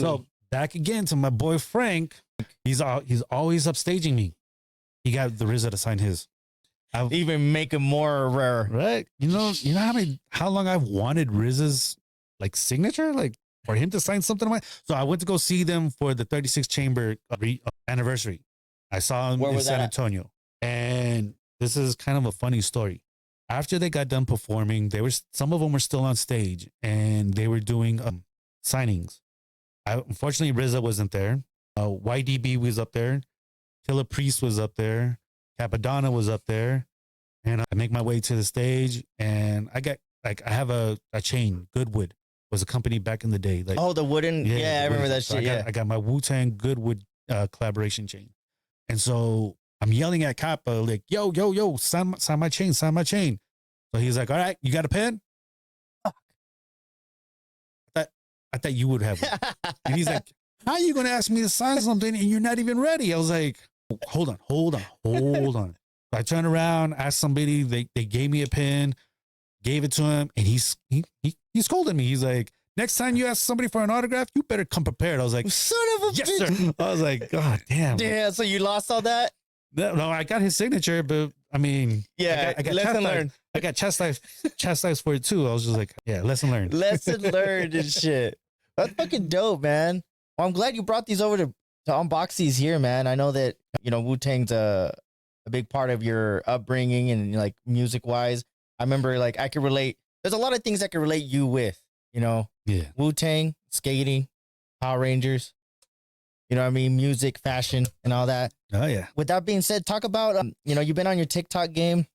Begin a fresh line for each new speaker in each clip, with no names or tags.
So back again to my boy Frank. He's always upstaging me. He got the RZA to sign his.
Even make it more rare,
right? You know how long I've wanted RZA's like signature, like for him to sign something. So I went to go see them for the 36 Chamber anniversary. I saw him in San Antonio, and this is kind of a funny story. After they got done performing, some of them were still on stage, and they were doing signings. Unfortunately, RZA wasn't there. YDB was up there. Killer Priest was up there. Capadonna was up there. And I make my way to the stage, and I have a chain. Goodwood was a company back in the day. Like,
the wooden. Yeah, I remember that shit.
I got my Wu-Tang Goodwood collaboration chain. And so I'm yelling at Kappa, like, yo, sign my chain. So he's like, all right, you got a pen? I thought you would have one. And he's like, how are you going to ask me to sign something and you're not even ready? I was like, hold on. I turned around, asked somebody, they gave me a pen, gave it to him, and he scolded me. He's like, next time you ask somebody for an autograph, you better come prepared. I was like, son of a yes, bitch. Sir. I was like, God damn.
Yeah, so you lost all that?
No, I got his signature, but I mean,
yeah, I got lesson learned.
I got chastised for it too. I was just like, yeah, lesson learned.
Lesson learned and shit. That's fucking dope, man. Well, I'm glad you brought these over to unbox these here, man. I know that, Wu-Tang's a big part of your upbringing and like music wise. I remember like I could relate. There's a lot of things I could relate you with, Yeah. Wu-Tang, skating, Power Rangers, what I mean? Music, fashion, and all that.
Oh yeah.
With that being said, talk about, you've been on your TikTok game.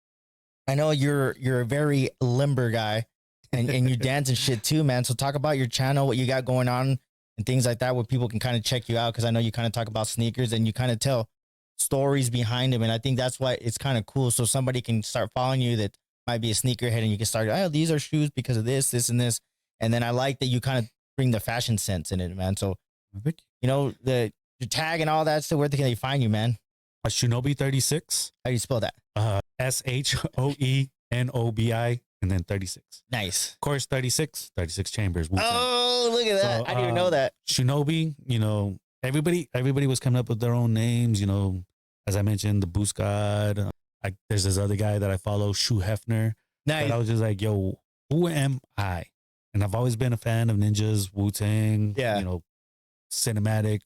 I know you're a very limber guy and you dance and shit too, man. So talk about your channel, what you got going on and things like that, where people can kind of check you out. Cause I know you kind of talk about sneakers and you kind of tell stories behind them. And I think that's why it's kind of cool. So somebody can start following you that might be a sneakerhead and you can start, these are shoes because of this, and this. And then I like that you kind of bring the fashion sense in it, man. So, your tag and all that. So where can they find you, man?
Shinobi 36.
How do you spell that?
SHOENOBI and then 36.
Nice.
Of course, 36 chambers.
Wu-Tang. Oh, look at that. I didn't even know that.
Shinobi, everybody was coming up with their own names, as I mentioned, the Boost God. There's this other guy that I follow, Shu Hefner.
Nice.
But I was just like, yo, who am I? And I've always been a fan of ninjas, Wu-Tang, cinematic,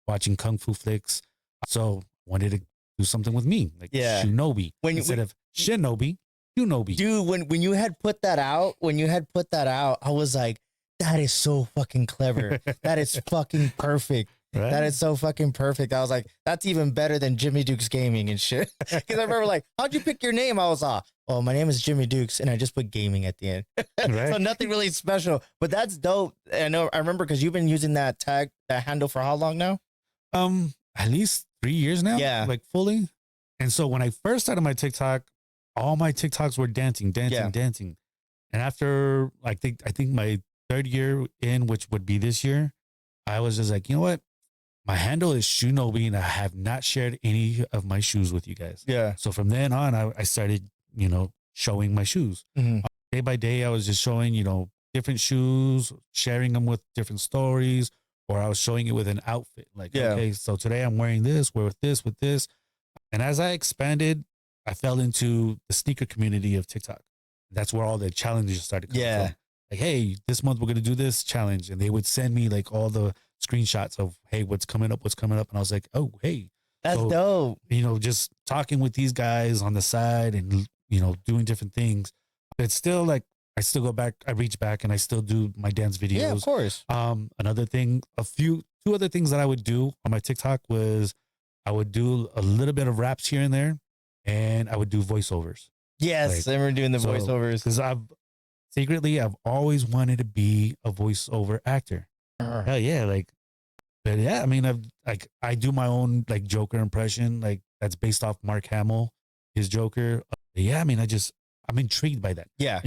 watching Kung Fu flicks. So wanted to do something with me, like Shinobi. Instead of Shinobi, Shinobi.
Dude, when you had put that out, I was like, that is so fucking clever. That is fucking perfect. Right? That is so fucking perfect. I was like, that's even better than Jimmy Dukes Gaming and shit. Because I remember like, how'd you pick your name? I was oh, my name is Jimmy Dukes, and I just put gaming at the end. Right? So nothing really special, but that's dope. I remember because you've been using that tag, that handle for how long now?
At least 3 years now.
Yeah,
like fully. And so when I first started my TikTok, all my TikToks were dancing. And after I think my third year in, which would be this year, I was just like, you know what? My handle is Shinobi, and I have not shared any of my shoes with you guys.
Yeah.
So from then on, I started, showing my shoes.
Mm-hmm.
Day by day, I was just showing, different shoes, sharing them with different stories, or I was showing it with an outfit. Like, okay, so today I'm wearing this, wear with this. And as I expanded, I fell into the sneaker community of TikTok. That's where all the challenges started coming from. Like, hey, this month we're going to do this challenge. And they would send me like all the screenshots of, hey, what's coming up. And I was like, oh, hey.
That's dope.
Just talking with these guys on the side and, doing different things. It's still like, I still go back, I reach back and I still do my dance videos.
Yeah, of course.
Another thing, two other things that I would do on my TikTok was I would do a little bit of raps here and there, and I would do voiceovers.
Yes, I remember doing the voiceovers.
Because I've always wanted to be a voiceover actor. Hell yeah, but yeah, I mean, I do my own like Joker impression, like that's based off Mark Hamill, his Joker. Yeah, I mean, I'm intrigued by that.
Yeah.